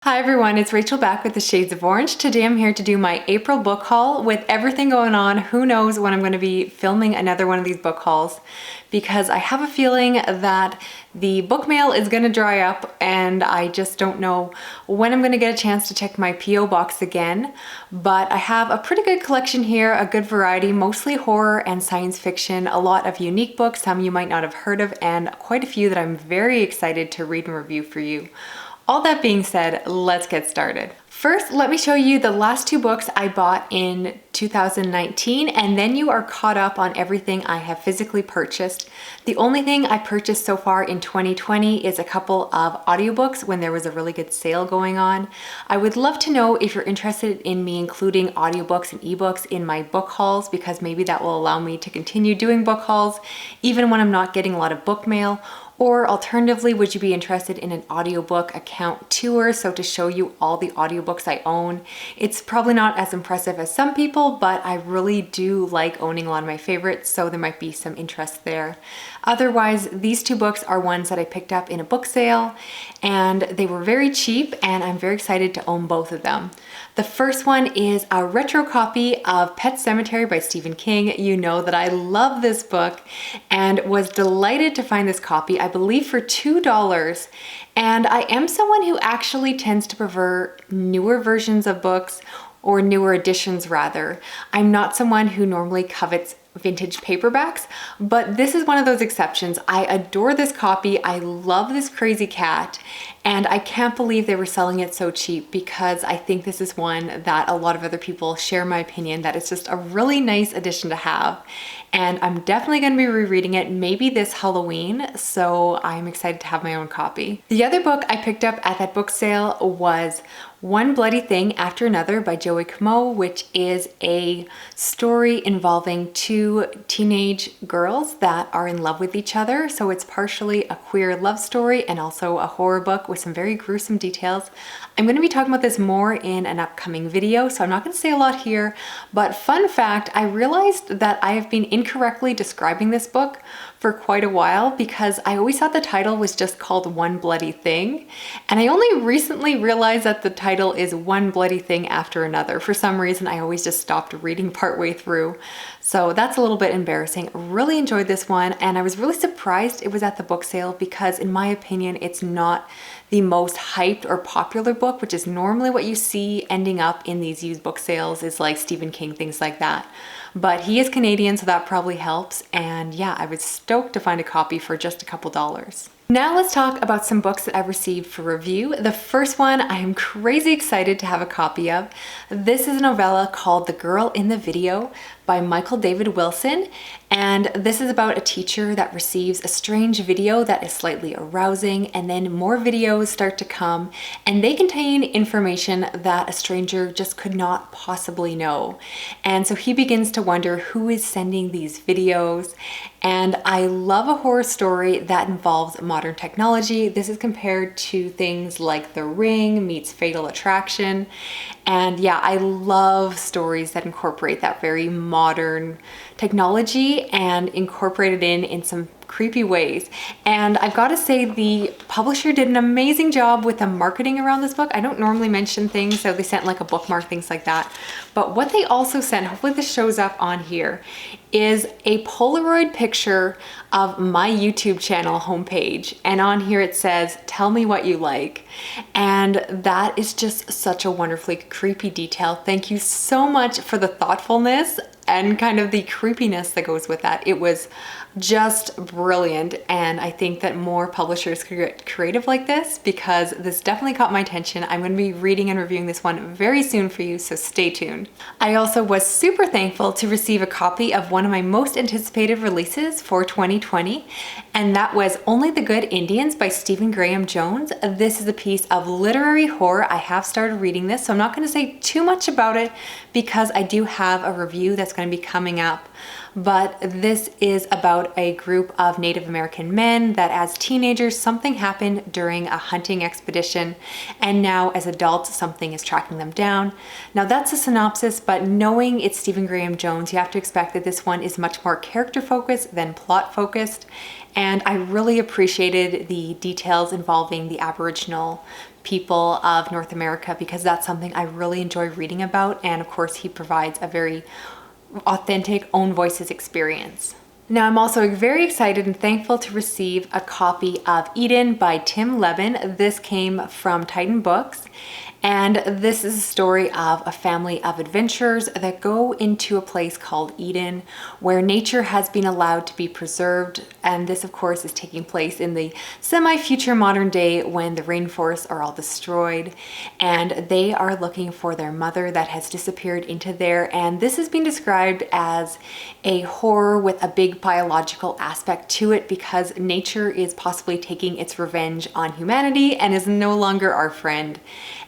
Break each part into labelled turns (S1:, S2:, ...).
S1: Hi everyone, it's Rachel back with the Shades of Orange. Today I'm here to do my April book haul. With everything going on, who knows when I'm going to be filming another one of these book hauls, because I have a feeling that the book mail is going to dry up and I just don't know when I'm going to get a chance to check my P.O. box again. But I have a pretty good collection here, a good variety, mostly horror and science fiction, a lot of unique books, some you might not have heard of, and quite a few that I'm very excited to read and review for you. All that being said, let's get started. First, let me show you the last two books I bought in 2019, and then you are caught up on everything I have physically purchased. The only thing I purchased so far in 2020 is a couple of audiobooks when there was a really good sale going on. I would love to know if you're interested in me including audiobooks and ebooks in my book hauls, because maybe that will allow me to continue doing book hauls even when I'm not getting a lot of book mail. Or alternatively, would you be interested in an audiobook account tour? So to show you all the audiobooks I own. It's probably not as impressive as some people, but I really do like owning a lot of my favorites, so there might be some interest there. Otherwise, these two books are ones that I picked up in a book sale, and they were very cheap, and I'm very excited to own both of them. The first one is a retro copy of Pet Sematary by Stephen King. You know that I love this book and was delighted to find this copy, I believe for $2. And I am someone who actually tends to prefer newer versions of books, or newer editions rather. I'm not someone who normally covets vintage paperbacks, but this is one of those exceptions. I adore this copy. I love this crazy cat, and I can't believe they were selling it so cheap, because I think this is one that a lot of other people share my opinion that it's just a really nice addition to have. And I'm definitely going to be rereading it maybe this Halloween, so I'm excited to have my own copy. The other book I picked up at that book sale was One Bloody Thing After Another by Comeau, which is a story involving two teenage girls that are in love with each other. So it's partially a queer love story and also a horror book with some very gruesome details. I'm going to be talking about this more in an upcoming video, so I'm not going to say a lot here, but fun fact, I realized that I have been incorrectly describing this book for quite a while, because I always thought the title was just called One Bloody Thing, and I only recently realized that the title is One Bloody Thing After Another. For some reason, I always just stopped reading partway through, so that's a little bit embarrassing. Really enjoyed this one, and I was really surprised it was at the book sale, because in my opinion, it's not the most hyped or popular book, which is normally what you see ending up in these used book sales, is like Stephen King, things like that. But he is Canadian, so that probably helps. And yeah, I was stoked to find a copy for just a couple dollars. Now let's talk about some books that I've received for review. The first one I am crazy excited to have a copy of. This is a novella called The Girl in the Video by Michael David Wilson. And this is about a teacher that receives a strange video that is slightly arousing, and then more videos start to come, and they contain information that a stranger just could not possibly know. And so he begins to wonder who is sending these videos. And I love a horror story that involves modern technology. This is compared to things like The Ring meets Fatal Attraction. And yeah, I love stories that incorporate that very modern technology and incorporate it in some creepy ways. And I've got to say, the publisher did an amazing job with the marketing around this book. I don't normally mention things, so they sent like a bookmark, things like that. But what they also sent, hopefully this shows up on here, is a Polaroid picture of my YouTube channel homepage. And on here it says, "Tell me what you like." And that is just such a wonderfully creepy detail. Thank you so much for the thoughtfulness and kind of the creepiness that goes with that. It was just brilliant, and I think that more publishers could get creative like this, because this definitely caught my attention. I'm going to be reading and reviewing this one very soon for you, so stay tuned. I also was super thankful to receive a copy of one of my most anticipated releases for 2020, and that was Only the Good Indians by Stephen Graham Jones. This is a piece of literary horror. I have started reading this, so I'm not going to say too much about it, because I do have a review that's going to be coming up. But this is about a group of Native American men that as teenagers something happened during a hunting expedition, and now as adults something is tracking them down. Now that's a synopsis, but knowing it's Stephen Graham Jones, you have to expect that this one is much more character focused than plot focused, and I really appreciated the details involving the Aboriginal people of North America, because that's something I really enjoy reading about. And of course, he provides a very authentic own voices experience. Now, I'm also very excited and thankful to receive a copy of Eeleen by Tim Lebbon. This came from Titan Books, and this is a story of a family of adventurers that go into a place called Eden, where nature has been allowed to be preserved. And this, of course, is taking place in the semi-future modern day when the rainforests are all destroyed, and they are looking for their mother that has disappeared into there. And this has been described as a horror with a big biological aspect to it, because nature is possibly taking its revenge on humanity and is no longer our friend.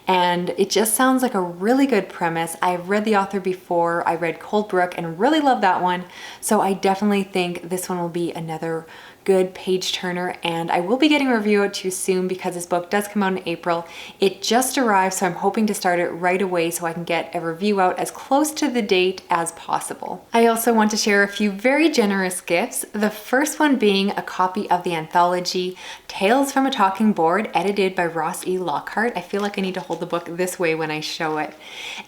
S1: And it just sounds like a really good premise. I've read the author before. I read Cold Brook and really loved that one. So I definitely think this one will be another good page turner, and I will be getting a review out to you soon because this book does come out in April. It just arrived, so I'm hoping to start it right away so I can get a review out as close to the date as possible. I also want to share a few very generous gifts. The first one being a copy of the anthology Tales from a Talking Board, edited by Ross E. Lockhart. I feel like I need to hold the book this way when I show it.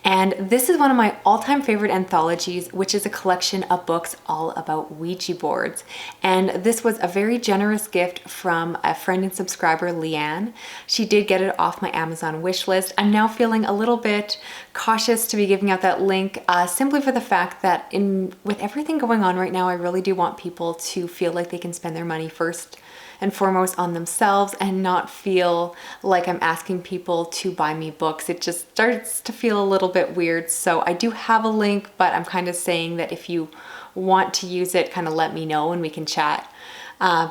S1: And this is one of my all-time favorite anthologies, which is a collection of books all about Ouija boards. And this was a very generous gift from a friend and subscriber, Leanne. She did get it off my Amazon wish list. I'm now feeling a little bit cautious to be giving out that link, simply for the fact that with everything going on right now, I really do want people to feel like they can spend their money first and foremost on themselves and not feel like I'm asking people to buy me books. It just starts to feel a little bit weird. So I do have a link, but I'm kind of saying that if you want to use it, kind of let me know and we can chat.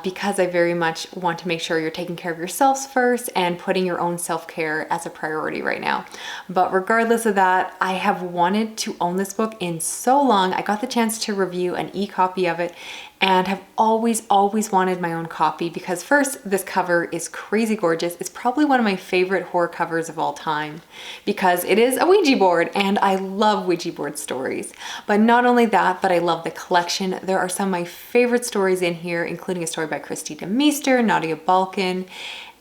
S1: Because I very much want to make sure you're taking care of yourselves first and putting your own self-care as a priority right now. But regardless of that, I have wanted to own this book in so long. I got the chance to review an e-copy of it and have always wanted my own copy, because first, this cover is crazy gorgeous. It's probably one of my favorite horror covers of all time because it is a Ouija board and I love Ouija board stories. But not only that, but I love the collection. There are some of my favorite stories in here, including a story by Christina Meester, Nadia Balkan,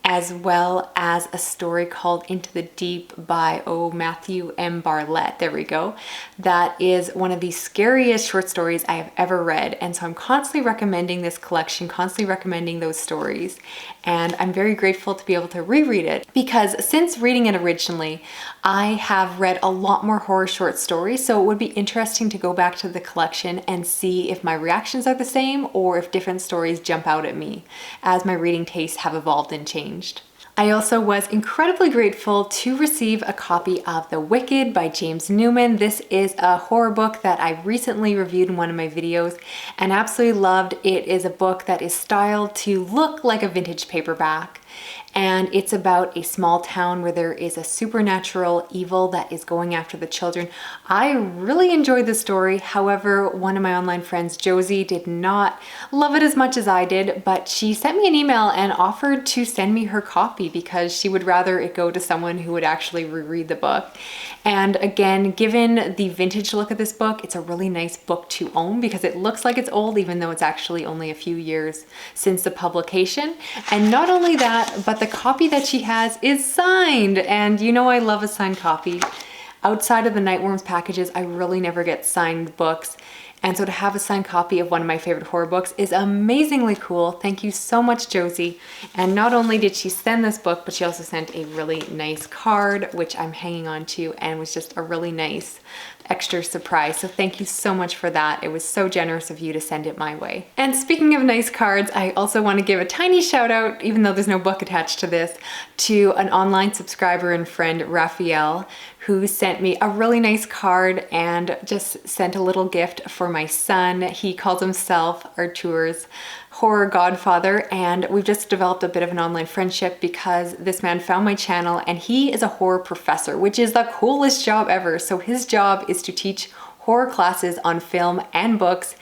S1: as well as a story called Into the Deep by Matthew M. Bartlett. There we go. That is one of the scariest short stories I have ever read. And so I'm constantly recommending this collection, constantly recommending those stories. And I'm very grateful to be able to reread it, because since reading it originally, I have read a lot more horror short stories. So it would be interesting to go back to the collection and see if my reactions are the same or if different stories jump out at me as my reading tastes have evolved and changed. I also was incredibly grateful to receive a copy of The Wicked by James Newman. This is a horror book that I recently reviewed in one of my videos and absolutely loved. It is a book that is styled to look like a vintage paperback. And it's about a small town where there is a supernatural evil that is going after the children. I really enjoyed the story. However, one of my online friends, Josie, did not love it as much as I did, but she sent me an email and offered to send me her copy because she would rather it go to someone who would actually reread the book. And again, given the vintage look of this book, it's a really nice book to own because it looks like it's old, even though it's actually only a few years since the publication. And not only that, but the copy that she has is signed, and you know I love a signed copy. Outside of the Nightworms packages, I really never get signed books, and so to have a signed copy of one of my favorite horror books is amazingly cool. Thank you so much, Josie. And not only did she send this book, but she also sent a really nice card, which I'm hanging on to, and was just a really nice extra surprise. So thank you so much for that. It was so generous of you to send it my way. And speaking of nice cards, I also want to give a tiny shout out, even though there's no book attached to this, to an online subscriber and friend, Raphael, who sent me a really nice card and just sent a little gift for my son. He calls himself Artur's horror godfather, and we've just developed a bit of an online friendship because this man found my channel and he is a horror professor, which is the coolest job ever. So his job is to teach horror classes on film and books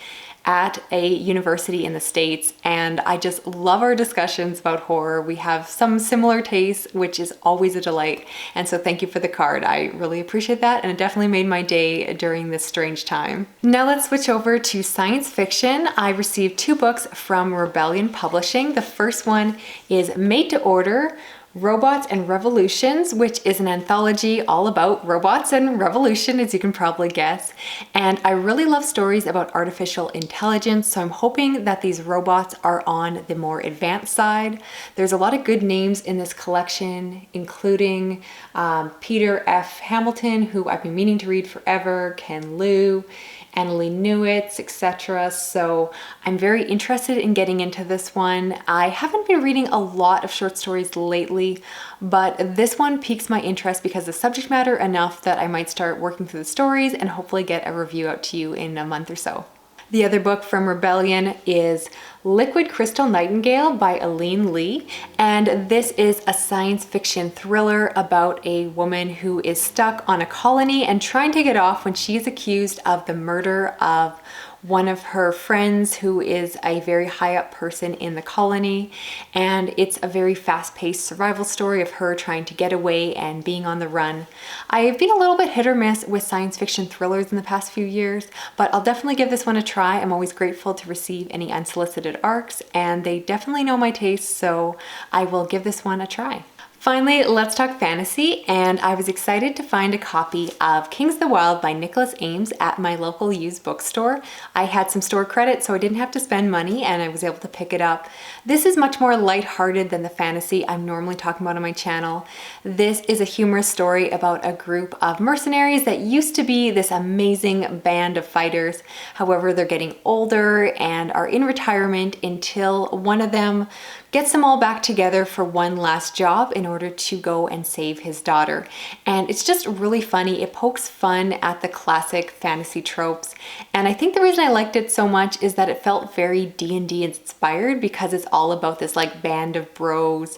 S1: at a university in the States, and I just love our discussions about horror. We have some similar tastes, which is always a delight, and so thank you for the card. I really appreciate that, and it definitely made my day during this strange time. Now let's switch over to science fiction. I received 2 books from Rebellion Publishing. The first one is Made to Order, Robots and Revolutions, which is an anthology all about robots and revolution, as you can probably guess. And I really love stories about artificial intelligence, so I'm hoping that these robots are on the more advanced side. There's a lot of good names in this collection, including Peter F. Hamilton, who I've been meaning to read forever, Ken Liu, Annalee Newitz, etc. So I'm very interested in getting into this one. I haven't been reading a lot of short stories lately, but this one piques my interest because the subject matter enough that I might start working through the stories and hopefully get a review out to you in a month or so. The other book from Rebellion is Liquid Crystal Nightingale by Eeleen Lee, and this is a science fiction thriller about a woman who is stuck on a colony and trying to get off when she is accused of the murder of one of her friends who is a very high up person in the colony. And it's a very fast-paced survival story of her trying to get away and being on the run. I've been a little bit hit or miss with science fiction thrillers in the past few years, but I'll definitely give this one a try. I'm always grateful to receive any unsolicited ARCs, and they definitely know my taste, so I will give this one a try. Finally, let's talk fantasy, and I was excited to find a copy of Kings of the Wyld by Nicholas Eames at my local used bookstore. I had some store credit, so I didn't have to spend money, and I was able to pick it up. This is much more lighthearted than the fantasy I'm normally talking about on my channel. This is a humorous story about a group of mercenaries that used to be this amazing band of fighters. However, they're getting older and are in retirement until one of them gets them all back together for one last job in order to go and save his daughter. And it's just really funny. It pokes fun at the classic fantasy tropes. And I think the reason I liked it so much is that it felt very D&D inspired because it's all about this like band of bros.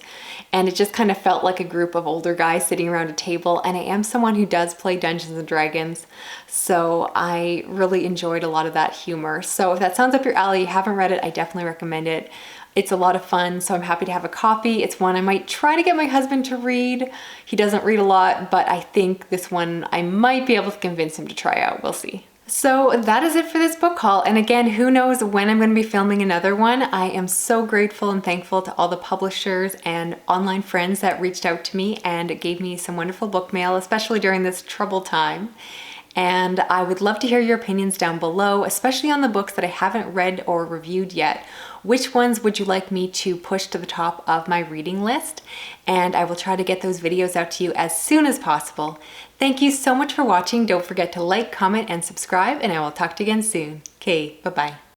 S1: And it just kind of felt like a group of older guys sitting around a table. And I am someone who does play Dungeons and Dragons, so I really enjoyed a lot of that humor. So if that sounds up your alley, you haven't read it, I definitely recommend it. It's a lot of fun, so I'm happy to have a copy. It's one I might try to get my husband to read. He doesn't read a lot, but I think this one I might be able to convince him to try out. We'll see. So that is it for this book haul. And again, who knows when I'm going to be filming another one. I am so grateful and thankful to all the publishers and online friends that reached out to me and gave me some wonderful book mail, especially during this troubled time. And I would love to hear your opinions down below, especially on the books that I haven't read or reviewed yet. Which ones would you like me to push to the top of my reading list? And I will try to get those videos out to you as soon as possible. Thank you so much for watching. Don't forget to like, comment, and subscribe, and I will talk to you again soon. Okay, bye-bye.